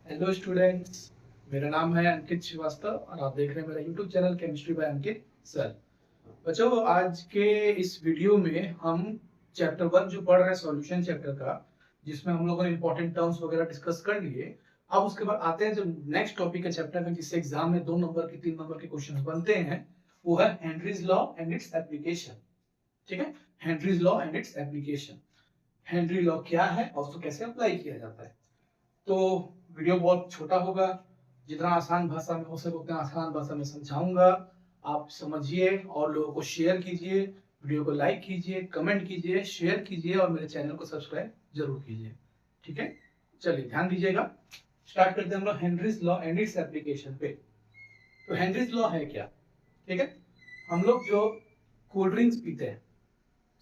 Hello students, मेरा नाम है अंकित श्रीवास्तव और आप देख रहे हैं मेरा यूट्यूब चैनल केमिस्ट्री बाय अंकित सर। बच्चों, आज के इस वीडियो में हम चैप्टर 1 जो पढ़ रहे हैं सॉल्यूशन चैप्टर का, जिसमें हम लोगों ने इंपॉर्टेंट टर्म्स वगैरह डिस्कस कर लिए। अब उसके बाद आते हैं जो नेक्स्ट टॉपिक है चैप्टर में, जिससे एग्जाम में 2 नंबर के 3 नंबर के क्वेश्चन बनते हैं, वो है Henry's law and its application. ठीक है, Henry's law and its application. Henry law क्या है और उसको कैसे अप्लाई किया जाता है। तो वीडियो बहुत छोटा होगा, जितना आसान भाषा में हो सके उतना आसान भाषा में समझाऊंगा। आप समझिए और लोगों को शेयर कीजिए, वीडियो को लाइक कीजिए, कमेंट कीजिए, शेयर कीजिए और मेरे चैनल को सब्सक्राइब जरूर कीजिए। ठीक है, चलिए ध्यान दीजिएगा। स्टार्ट करते हैं हम लोग Henry's law and its application पे। तो हेनरीज लॉ है क्या? ठीक है, हम लोग जो कोल्ड ड्रिंक्स पीते हैं,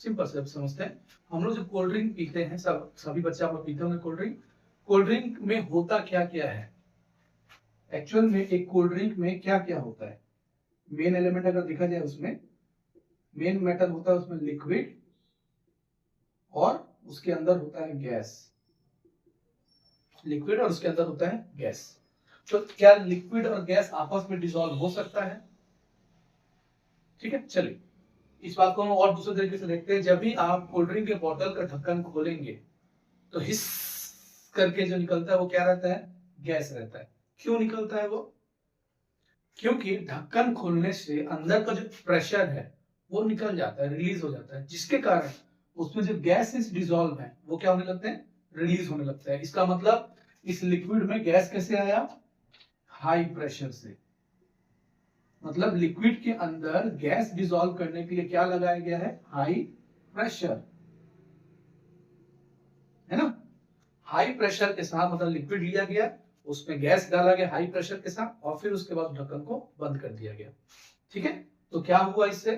सिंपल से समझते हैं। हम लोग जो कोल्ड ड्रिंक पीते हैं, सभी बच्चे आप लोग पीते होंगे कोल्ड ड्रिंक। कोल्ड ड्रिंक में होता क्या क्या है? एक्चुअल में एक कोल्ड ड्रिंक में क्या क्या होता है? मेन एलिमेंट अगर देखा जाए, उसमें मेन मैटर होता है उसमें लिक्विड, और उसके अंदर होता है गैस। लिक्विड और उसके अंदर होता है गैस। तो क्या लिक्विड और गैस आपस में डिसॉल्व हो सकता है? ठीक है, चलिए इस बात को हम और दूसरे तरीके से देखते हैं। जब भी आप कोल्ड ड्रिंक के बोतल का ढक्कन खोलेंगे तो हिस करके जो निकलता है वो क्या रहता है? गैस रहता है। क्यों निकलता है वो? क्योंकि ढक्कन खोलने से अंदर का जो प्रेशर है वो निकल जाता है, रिलीज हो जाता है, जिसके कारण उसमें जो गैसेस डिसॉल्व है वो क्या होने लगते हैं? रिलीज होने लगता है। इसका मतलब इस लिक्विड में गैस कैसे आया? हाई प्रेशर से। मतलब लिक्विड के अंदर गैस डिसॉल्व करने के लिए क्या लगाया गया है? हाई प्रेशर, है ना। हाई प्रेशर के साथ मतलब लिक्विड लिया गया, उसमें गैस डाला गया हाई प्रेशर के साथ, और फिर उसके बाद ढक्कन को बंद कर दिया गया। ठीक है, तो क्या हुआ इससे?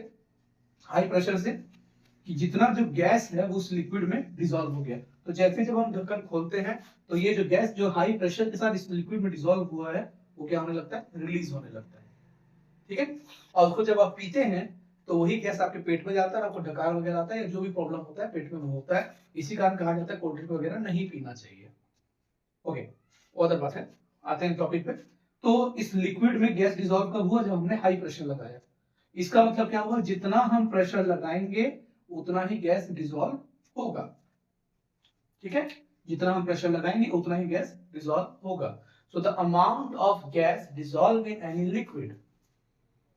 हाई प्रेशर से कि जितना जो गैस है वो उस लिक्विड में डिसॉल्व हो गया। तो जैसे जब हम ढक्कन खोलते हैं तो ये जो गैस जो हाई प्रेशर के साथ इस लिक्विड में डिसॉल्व हुआ है वो क्या होने लगता है? रिलीज होने लगता है। ठीक है, और उसको जब आप पीते हैं तो वही गैस आपके पेट में जाता है, आपको डकार वगैरह आता है, या जो भी प्रॉब्लम होता है पेट में वो होता है। इसी कारण कहा जाता है कोल्ड ड्रिंक वगैरह नहीं पीना चाहिए। ओके, और बात है, आते हैं टॉपिक पे। तो इस लिक्विड में गैस डिसॉल्व कब हुआ? जब हमने हाई प्रेशर लगाया। इसका मतलब क्या हुआ? जितना हम प्रेशर लगाएंगे उतना ही गैस डिसॉल्व होगा। ठीक है, जितना हम प्रेशर लगाएंगे उतना ही गैस डिसॉल्व होगा। So the amount of gas dissolve in any liquid,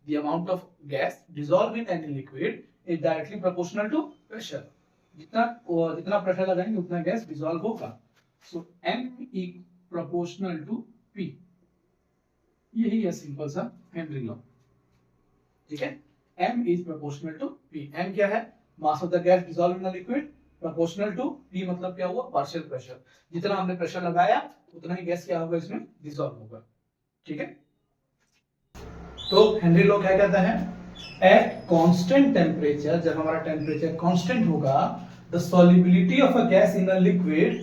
the amount of gas dissolved in any liquid is directly proportional to pressure. जितना प्रेशर लगाएंगे उतना गैस डिसॉल्व होगा। सो M is proportional to P। यही है simple सा Henry law. ठीक है, M is proportional to P। M क्या है? Mass of the gas dissolve in the liquid, proportional to P मतलब क्या हुआ? Partial pressure. जितना हमने प्रेशर लगाया उतना ही गैस क्या होगा? इसमें डिसॉल्व होगा। ठीक है, तो हेनरी लॉ क्या कहता है? एट कांस्टेंट टेम्परेचर, जब हमारा टेम्परेचर कांस्टेंट होगा, the solubility of a gas in a liquid,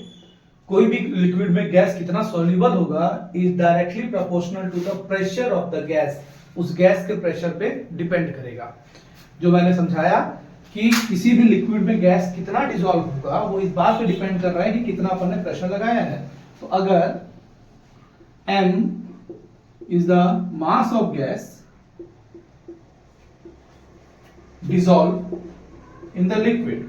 कोई भी लिक्विड में गैस कितना सॉल्युबल होगा, is directly proportional to the pressure of the gas. उस गैस के प्रेशर पे डिपेंड करेगा। जो मैंने समझाया कि किसी भी लिक्विड में गैस कितना डिसॉल्व होगा वो इस बात पे डिपेंड कर रहा है कि कितना अपन ने प्रेशर लगाया है। तो अगर M is the mass of gas dissolved in the liquid,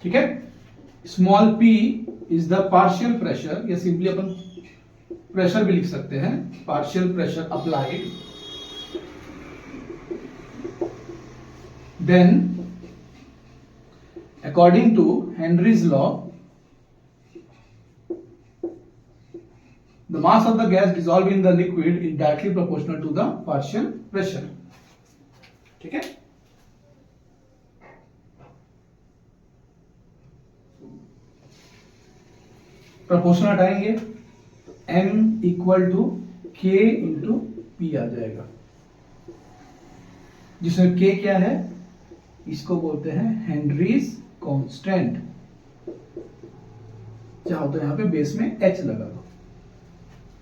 ठीक है। Small p is the partial pressure, या सिंपली अपन प्रेशर भी लिख सकते हैं, partial pressure applied, then according to Henry's law the mass of the gas dissolved in the liquid is directly proportional to the partial pressure। ठीक है, proportional हटाएंगे तो M equal to K into P आ जाएगा, जिसमें K क्या है? इसको बोलते हैं हेनरीज कांस्टेंट। चाहो तो यहां पे बेस में H लगा दो।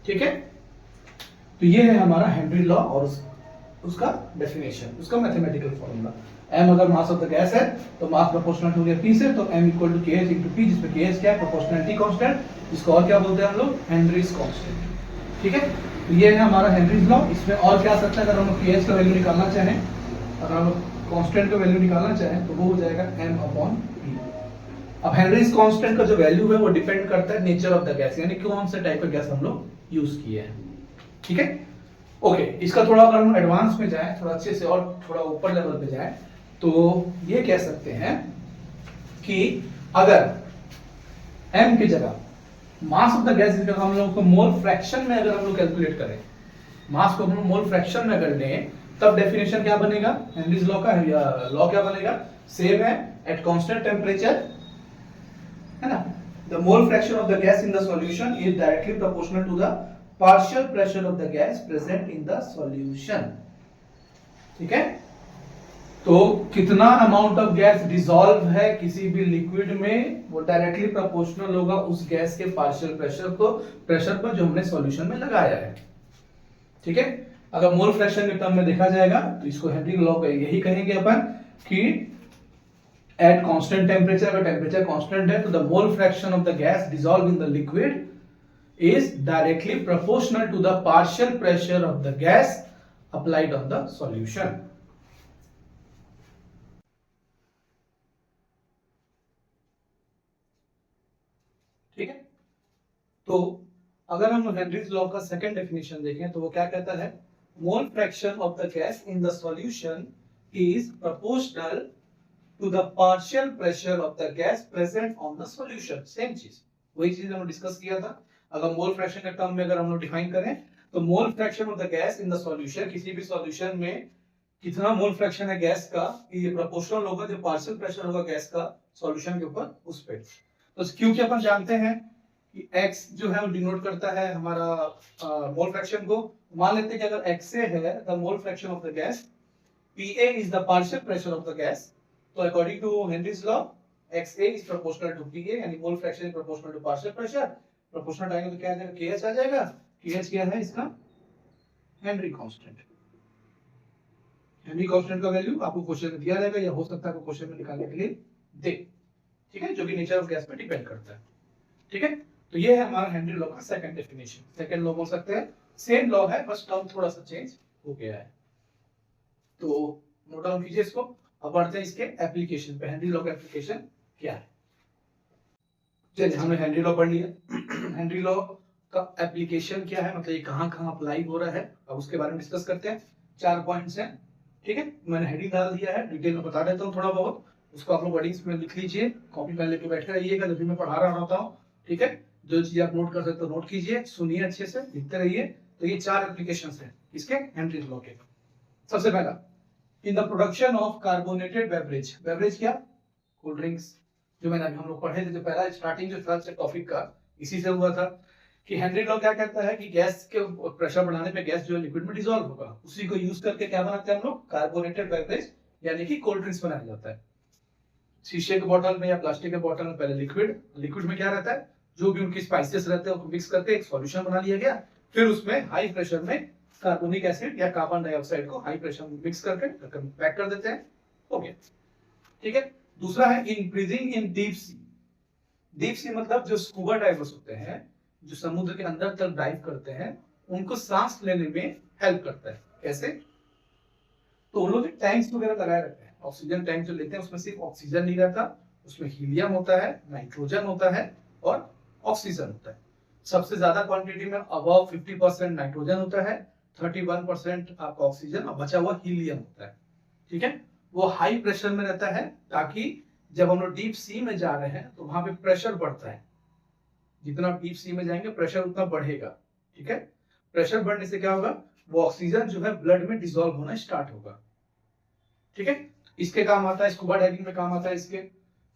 ठीक है, तो ये है हमारा हेनरी लॉ और उसका डेफिनेशन, उसका मैथमेटिकल फॉर्मूला। m अगर मास ऑफ द गैस है तो मास प्रोपोर्शनल टू p से, तो m equal to kh into p, जिसमें kh क्या है, प्रोपोर्शनलिटी कांस्टेंट, जिसको और क्या बोलते हैं हम लोग, हेनरीज कांस्टेंट। ठीक है, तो ये है हमारा हेनरीज लॉ। इसमें और क्या आ सकता है, अगर हम kh का वैल्यू निकालना चाहें, अगर हम कांस्टेंट का वैल्यू निकालना चाहें तो वो हो जाएगा m अपॉन p। अब हेनरीज कांस्टेंट का जो वैल्यू है वो डिपेंड करता है नेचर ऑफ द गैस, यानी कौन से टाइप का गैस हम लोग यूज किए हैं। ठीक है, ओके, इसका थोड़ा अगर हम एडवांस में जाएं, थोड़ा अच्छे से और थोड़ा ऊपर लेवल पे जाएं, तो ये कह सकते हैं कि अगर m की जगह मास ऑफ द गैस हम लोग को मोल फ्रैक्शन में अगर हम लोग कैलकुलेट करें, मास को हम लोग मोल फ्रैक्शन में कर लें, तब डेफिनेशन क्या बनेगा, हेनरीज लॉ का लॉ क्या बनेगा, सेम है, एट कांस्टेंट टेम्परेचर, है ना, the mole fraction of the gas in the solution is directly proportional to the partial pressure of the gas present in the solution. ठीक है, तो कितना अमाउंट ऑफ गैस डिसॉल्व है किसी भी लिक्विड में, वो डायरेक्टली प्रोपोर्शनल होगा उस गैस के पार्शियल प्रेशर पर जो हमने सॉल्यूशन में लगाया है। ठीक है, अगर मोल फ्रैक्शन के टर्म में देखा जाएगा तो इसको हेनरी लॉ का यही कहेंगे अपन कि एट कांस्टेंट टेम्परेचर, अगर टेम्परेचर कांस्टेंट है तो the mole fraction of the gas dissolve in the liquid is directly proportional to the partial pressure of the gas applied on the solution. ठीक है, तो अगर हम हेनरीज लॉ का second definition देखें तो वो क्या कहता है, mole fraction of the gas in the solution is proportional to the partial pressure of the gas present on the solution. Same चीज, वही चीज हमने डिस्कस किया था। अगर मोल फ्रैक्शन के टर्म में अगर हम लोग डिफाइन करें तो मोल fraction of the gas in the solution, किसी भी सॉल्यूशन में कितना मोल फ्रैक्शन है गैस का, ये प्रोपोर्शनल होगा जो पार्शियल प्रेशर होगा गैस का सॉल्यूशन के ऊपर उस पे। तो क्योंकि अपन जानते हैं कि x जो है वो डिनोट करता है हमारा मोल फ्रैक्शन को, मान लेते हैं कि अगर XA है the mole fraction of the gas, PA is the partial pressure of the gas, तो according to Henry's law XA is proportional to PA, यानी mole fraction is proportional to partial pressure. Proportional आएगा तो क्या आ जाएगा, KH आ जाएगा। KH क्या है इसका, हेनरी कांस्टेंट। हेनरी कांस्टेंट का वैल्यू आपको क्वेश्चन में दिया जाएगा या हो सकता है आपको क्वेश्चन में निकालने के लिए दे। ठीक है, जो कि नेचर ऑफ गैस पे डिपेंड करता है। ठीक है, तो ये है हमारा हेनरी लॉ का सेकंड डेफिनेशन। सेकंड लॉ बोल सकते हैं, सेम लॉ है बस टर्म थोड़ा सा चेंज हो गया है। तो नोट डाउन कीजिए इसको। अब बढ़ते हैं इसके एप्लीकेशन पे, हेनरी लॉ का एप्लीकेशन क्या है। चलिए, हमने हेनरी लॉ पढ़ लिया। हेनरी लॉ का एप्लीकेशन क्या है, मतलब ये कहाँ कहाँ अप्लाई हो रहा है, अब उसके बारे में डिस्कस करते हैं। 4 पॉइंट्स हैं। ठीक है, मैंने हेडिंग डाल दिया है, डिटेल में बता देता हूँ थोड़ा बहुत, उसको आप लोग वर्डिंग्स में लिख लीजिए, कॉपी पेन लेके बैठ रहिएगा जब भी मैं पढ़ा रहा होता हूँ। ठीक है, जो चीज आप नोट कर सकते हो नोट कीजिए, सुनिए अच्छे से, लिखते रहिए। तो ये 4 एप्लीकेशंस हैं इसके हेनरी लॉ के। सबसे पहला, in the production of carbonated beverage. Beverage क्या, कोल्ड ड्रिंक्स, जो मैंने अभी हम लोग पढ़े थे, जो पहला स्टार्टिंग जो था टॉपिक का इसी से हुआ था कि हेनरी लॉ क्या कहता है कि गैस के प्रेशर बढ़ाने पे गैस जो है लिक्विड में डिसॉल्व होगा, उसी को यूज करके क्या बनाते हैं हम लोग, कार्बोनेटेड बेवरेज यानी कि कोल्ड ड्रिंक्स बनाया जाता है। शीशे के बोतल में या प्लास्टिक के बोतल में पहले लिक्विड में क्या रहता है, जो भी उनकी स्पाइसेस रहते हैं उनको मिक्स करके एक सॉल्यूशन बना लिया गया, फिर उसमें हाई प्रेशर में कार्बोनिक एसिड या कार्बन डाइऑक्साइड को हाई प्रेशर में मिक्स करके पैक कर देते हैं। हो गया। ठीक है, दूसरा है in breathing in deep sea. Deep sea मतलब जो स्कूबा डाइवर्स होते हैं, जो समुद्र के अंदर तक डाइव करते हैं, उनको सांस लेने में हेल्प करता है। कैसे, तो उन लोग टैंक्स वगैरह लगाए रहते हैं, ऑक्सीजन टैंक जो लेते हैं उसमें सिर्फ ऑक्सीजन नहीं रहता, उसमें हीलियम होता है, नाइट्रोजन होता है और ऑक्सीजन होता है। सबसे ज्यादा क्वांटिटी में अबव 50% नाइट्रोजन होता है, 31% आपका ऑक्सीजन और बचा हुआ हीलियम होता है। ठीक है, वो हाई प्रेशर में रहता है ताकि जब हम लोग डीप सी में जा रहे हैं तो वहां पे प्रेशर बढ़ता है, जितना डीप सी में जाएंगे प्रेशर उतना बढ़ेगा। ठीक है, प्रेशर बढ़ने से क्या होगा, वो ऑक्सीजन जो है ब्लड में डिसॉल्व होना स्टार्ट होगा। ठीक है, इसके काम आता है, स्कूबा डाइविंग में काम आता है इसके।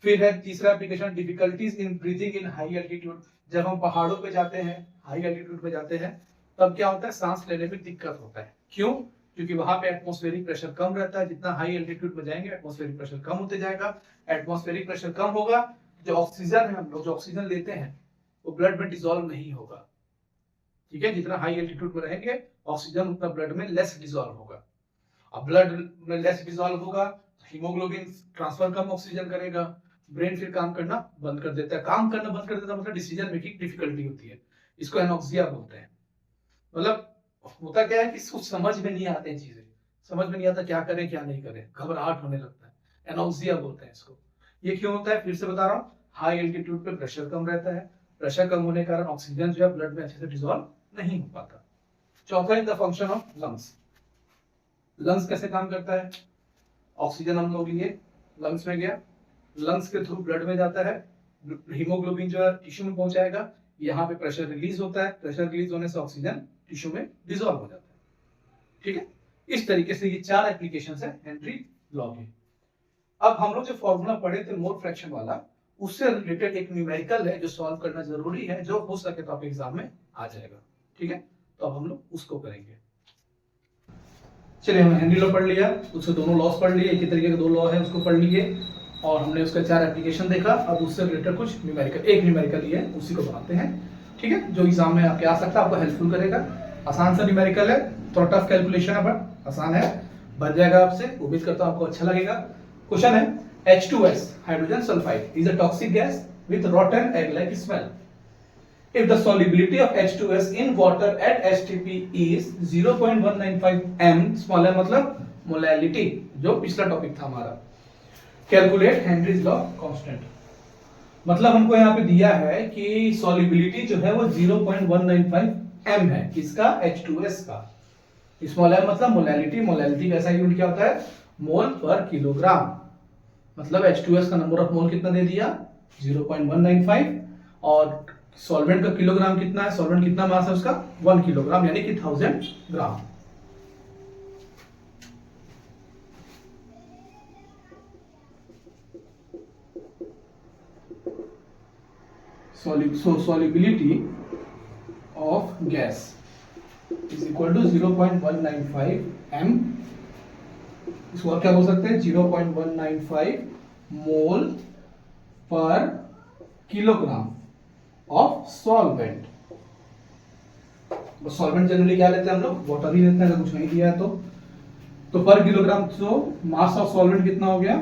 फिर है तीसरा application, difficulties in breathing in high altitude. जब हम पहाड़ों पे जाते हैं, हाई एल्टीट्यूड पे जाते हैं, तब क्या होता है, सांस लेने में दिक्कत होता है। क्यों, क्योंकि वहां पे एटमॉस्फेरिक प्रेशर कम रहता है। जितना हाई एल्टीट्यूड में जाएंगे एटमॉस्फेरिक प्रेशर कम होते जाएगा। एटमॉस्फेरिक प्रेशर कम होगा, जो ऑक्सीजन है, हम लोग जो ऑक्सीजन लेते हैं वो ब्लड में डिसॉल्व नहीं होगा। ठीक है, जितना हाई एल्टीट्यूड में रहेंगे ऑक्सीजन उतना ब्लड में लेस डिसॉल्व होगा। अब ब्लड में लेस डिसॉल्व होगा, हीमोग्लोबिन ट्रांसफर कम ऑक्सीजन करेगा, ब्रेन फिर काम करना बंद कर देता है। काम करना बंद कर देता है मतलब डिसीजन मेकिंग डिफिकल्टी होती है, इसको एनोक्सिया बोलते हैं। मतलब होता क्या है कि इसको समझ में नहीं आते चीजें, समझ में नहीं आता क्या करें क्या नहीं करें, घबराहट होने लगता है, एनोक्सिया बोलते हैं इसको। ये क्यों होता है, फिर से बता रहा हूँ, हाई एल्टीट्यूड पे प्रेशर कम रहता है, प्रेशर कम होने के कारण ऑक्सीजन जो है ब्लड में अच्छे से डिसॉल्व नहीं हो पाता। चौथा in the function of lungs. Lungs कैसे काम करता है, ऑक्सीजन हम लोग लिए, लंग्स में गया, लंग्स के थ्रू ब्लड में जाता है, हीमोग्लोबिन जो है टिश्यू में पहुंचाएगा, यहाँ पे प्रेशर रिलीज होता है, प्रेशर रिलीज होने से ऑक्सीजन टिश्यू में डिसॉल्व हो जाता है। ठीक है, इस तरीके से ये 4 एप्लीकेशन है हेनरी लॉ के। अब हम लोग जो फॉर्मूला पढ़े थे मोल फ्रैक्शन वाला, उससे रिलेटेड एक न्यूमेरिकल है जो सॉल्व करना जरूरी है, जो हो सके तो आप एग्जाम में आ जाएगा। ठीक है, तो अब हम लोग उसको करेंगे। चलिए, हमने हेनरी लॉ पढ़ लिया, उसके दोनों लॉस पढ़ लिए, एक ही तरीके के 2 लॉ है उसको पढ़ लिए, और हमने उसका 4 एप्लीकेशन देखा। अब उससे रिलेटेड कुछ न्यूमेरिकल, एक न्यूमेरिकल ही है, उसी को बनाते हैं। ठीक है, जो एग्जाम में आपके आ सकता है, आपको हेल्पफुल करेगा। आसान सा न्यूमेरिकल है, थोड़ा टफ कैलकुलेशन है बट आसान है, बन जाएगा आपसे, उम्मीद करता हूं आपको अच्छा लगेगा। क्वेश्चन है, H2S hydrogen sulphide is a toxic gas with rotten egg like smell. If the solubility of H2S in water at STP is 0.195 m, small m मतलब मोलैलिटी, जो पिछला टॉपिक था हमारा। कैलकुलेट हेनरीज लॉ कांस्टेंट, मतलब हमको यहाँ पे दिया है कि सॉल्युबिलिटी जो है वो 0.195 m है, किसका, H2S का। स्मॉल m मतलब मोलैलिटी, मोलैलिटी का ऐसा यूनिट क्या होता है, मोल पर किलोग्राम। मतलब H2S का नंबर ऑफ मोल कितना दे दिया, 0.195, और सॉल्वेंट का किलोग्राम कितना है, सॉल्वेंट कितना मास है उसका, 1 किलोग्राम, यानी कि 1000 ग्राम। Solubility of gas is equal to 0.195 m, इसको और क्या बोल सकते हैं, 0.195 मोल पर kilogram of solvent. Solvent generally क्या लेते हैं हम लोग, वाटर ही लेते हैं, अगर कुछ नहीं दिया है तो पर किलोग्राम, तो मास ऑफ सॉल्वेंट कितना हो गया,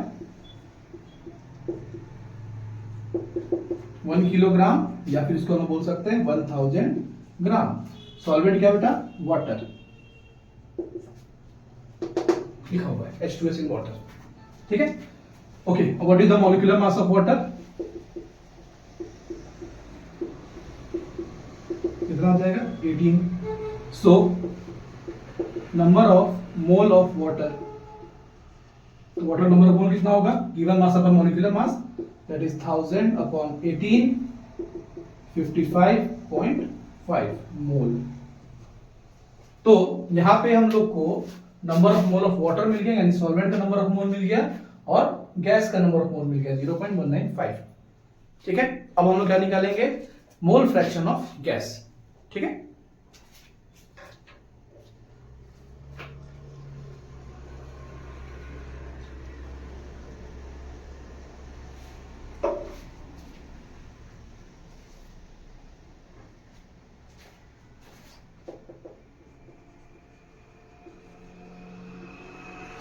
1 किलोग्राम, या फिर इसको हम बोल सकते हैं 1000 ग्राम। सॉल्वेंट क्या बेटा, वाटर लिखा हुआ है, H2S इन वाटर। ठीक है, okay, what is the molecular mass of water, कितना आ जाएगा, 18। So number of mole of water, तो वाटर नंबर ऑफ मोल कितना होगा, given mass upon molecular mass, that is 1000 upon 18, 55.5 mole. तो यहां पे हम लोग को number of mole of water मिल गया, यानी सॉल्वेंट का नंबर ऑफ मोल मिल गया, और गैस का नंबर ऑफ मोल मिल गया 0.195। ठीक है, अब हम लोग क्या निकालेंगे, मोल फ्रैक्शन ऑफ गैस। ठीक है,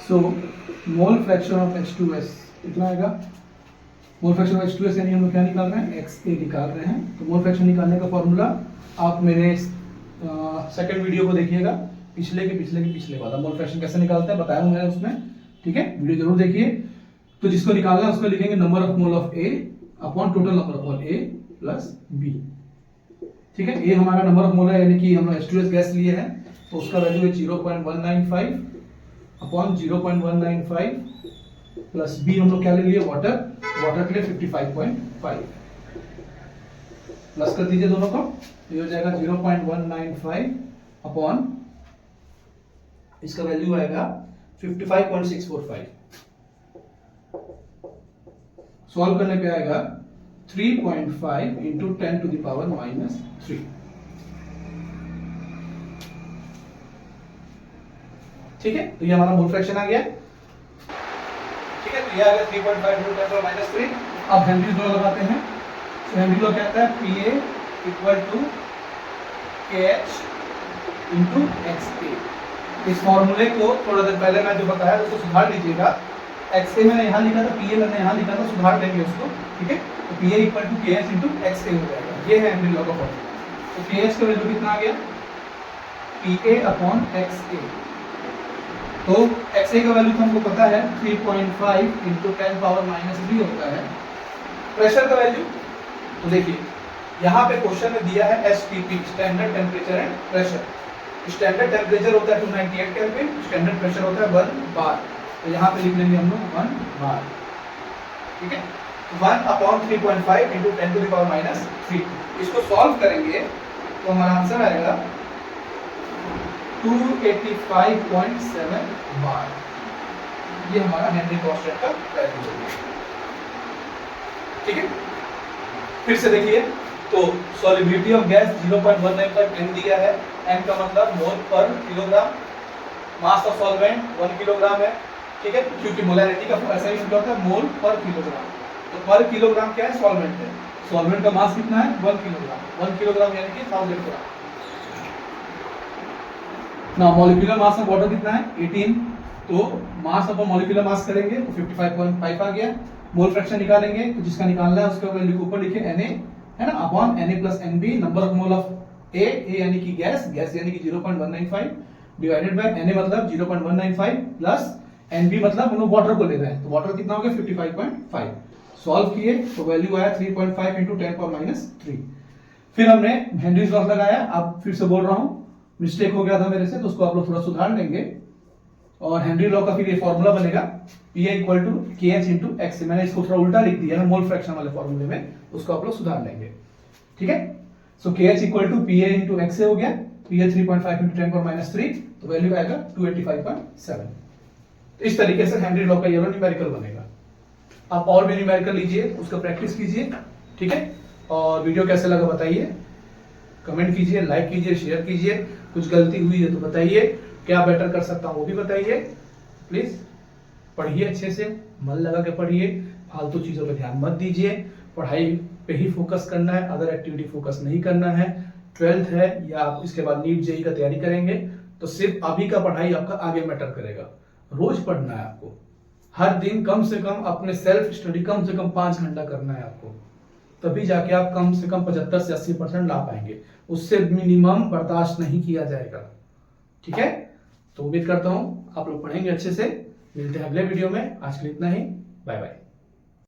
सो मोल फ्रैक्शन ऑफ H2S कितना आएगा, मोल फ्रैक्शन ऑफ H2S यानी हम लोग क्या निकाल रहे हैं, XA निकाल रहे हैं। तो मोल फ्रैक्शन निकालने का फॉर्मूला आप मेरे सेकंड वीडियो को देखिएगा, पिछले वाला मोल फ्रैक्शन कैसे निकालते हैं बताया हूं मैंने उसमें। ठीक है, वीडियो जरूर देखिए। तो जिसको निकालना है उसको लिखेंगे number of mole of A upon total number of mole A plus B। ठीक है, ये हमारा नंबर ऑफ मोल है, यानी कि हम लोग H2S गैस लिए हैं, तो उसका वैल्यू है 0.195 अपॉन 0.195 प्लस B हम लोग क्या ले लिए, वाटर, वाटर के लिए 55.5, प्लस कर दीजिए दोनों को, ये हो जाएगा 0.195 अपॉन, इसका वैल्यू आएगा 55.645, सॉल्व करने पे आएगा 3.5 इंटू 10 टू द पावर -3। ठीक है, तो ये हमारा मोल फ्रैक्शन आ गया। ठीक है, तो ये आ गया 3.5 इंटू 10 टू पावर -3। अब हेनरी लॉ लगाते हैं। तो हेनरी लॉ कहता है PA equal to KH into XA। इस फॉर्मूले को थोड़ा देर पहले मैं जो बताया उसको सुधार लीजिएगा। XA मैंने यहाँ लिखा था, PA मैंने यहाँ लिखा था, सुधार देंगे उसको, ठीक है। तो PA equal to KH into XA हो जाएगा, ये है हेनरी लॉ का फॉर्मूला। तो KH का वैल्यू कितना आ गया, PA अपॉन XA। तो XA का वैल्यू तो हमको पता है 3.5 इंटू 10 पावर माइनस 3 होता है। प्रेशर का वैल्यू तो देखिए यहाँ पे क्वेश्चन में दिया है STP, standard temperature and pressure. Standard temperature होता है 298 केल्विन, स्टैंडर्ड प्रेशर होता है 1 बार। तो यहाँ पे लिख लेंगे हम लोग 1 बार, ठीक है। 1 upon 3.5 into 10 to the power minus 3। इसको सॉल्व करेंगे तो हमारा आंसर आएगा 285.7 बार। ये हमारा हेनरी कांस्टेंट का वैल्यू है, ठीक है। फिर से देखिए, तो सॉल्युबिलिटी ऑफ गैस 0.195 n दिया है, n का मतलब मोल पर kilogram, mass of solvent 1 kilogram है, ठीक है, क्योंकि मोलैरिटी का ऐसा ही होता है मोल पर किलोग्राम। तो पर किलोग्राम क्या है, सॉल्वेंट है। सॉल्वेंट का मास कितना है 1 किलोग्राम, 1 किलोग्राम यानी कि 1000 ग्राम। ना मॉलिक्यूलर मास ऑफ वाटर कितना है 18, तो मास अपॉन मॉलिक्यूलर मास करेंगे तो 55.5 आ गया। मोल फ्रैक्शन निकालेंगे तो जिसका निकालना है उसका वैल्यू ऊपर लिखे Na है ना, upon Na plus Nb, number of mole of A यानी कि गैस, गैस यानी कि 0.195 डिवाइडेड बाय Na मतलब 0.195 प्लस Nb मतलब हम लोग वाटर को ले रहे हैं, तो वाटर कितना हो गया 55.5। सॉल्व किए तो वैल्यू आया 3.5 इंटू 10 पावर माइनस 3। फिर हमने हेनरीज लॉ लगाया। अब फिर से बोल रहा हूँ, मिस्टेक हो गया था मेरे से, तो उसको आप लोग थोड़ा सुधार लेंगे। और हेनरी लॉ का फिर ये फॉर्मूला बनेगा PA equal to KH into XA। मैंने इसको थोड़ा उल्टा लिख दिया है मोल फ्रैक्शन वाले फॉर्मूले में, उसको आप लोग सुधार लेंगे, ठीक है। So KH equal to PA into XA हो गया, PA 3.5 इंटू 10 पावर माइनस 3, तो वैल्यू आएगा 285.7। तो इस तरीके से हेनरी लॉ का ये वाला न्यूमेरिकल बनेगा। आप और भी न्यूमेरिकल लीजिए, उसका प्रैक्टिस कीजिए, ठीक है। और वीडियो कैसे लगा बताइए, कमेंट कीजिए, लाइक कीजिए, शेयर कीजिए। कुछ गलती हुई है तो बताइए, क्या बेटर कर सकता हूं वो भी बताइए। प्लीज पढ़िए, अच्छे से मन लगा के पढ़िए, फालतू चीजों पे ध्यान मत दीजिए। पढ़ाई पे ही फोकस करना है, अदर एक्टिविटी फोकस नहीं करना है। 12th है या आप इसके बाद नीट जेई का तैयारी करेंगे तो सिर्फ अभी का पढ़ाई आपका आगे मैटर करेगा। रोज पढ़ना है आपको, हर दिन कम से कम अपने सेल्फ स्टडी कम से कम 5 घंटा करना है आपको, तभी जाके आप कम से कम 75 से 80% ला पाएंगे। उससे मिनिमम बर्दाश्त नहीं किया जाएगा, ठीक है। तो उम्मीद करता हूं आप लोग पढ़ेंगे अच्छे से। मिलते हैं अगले वीडियो में, आज के लिए इतना ही, बाय बाय।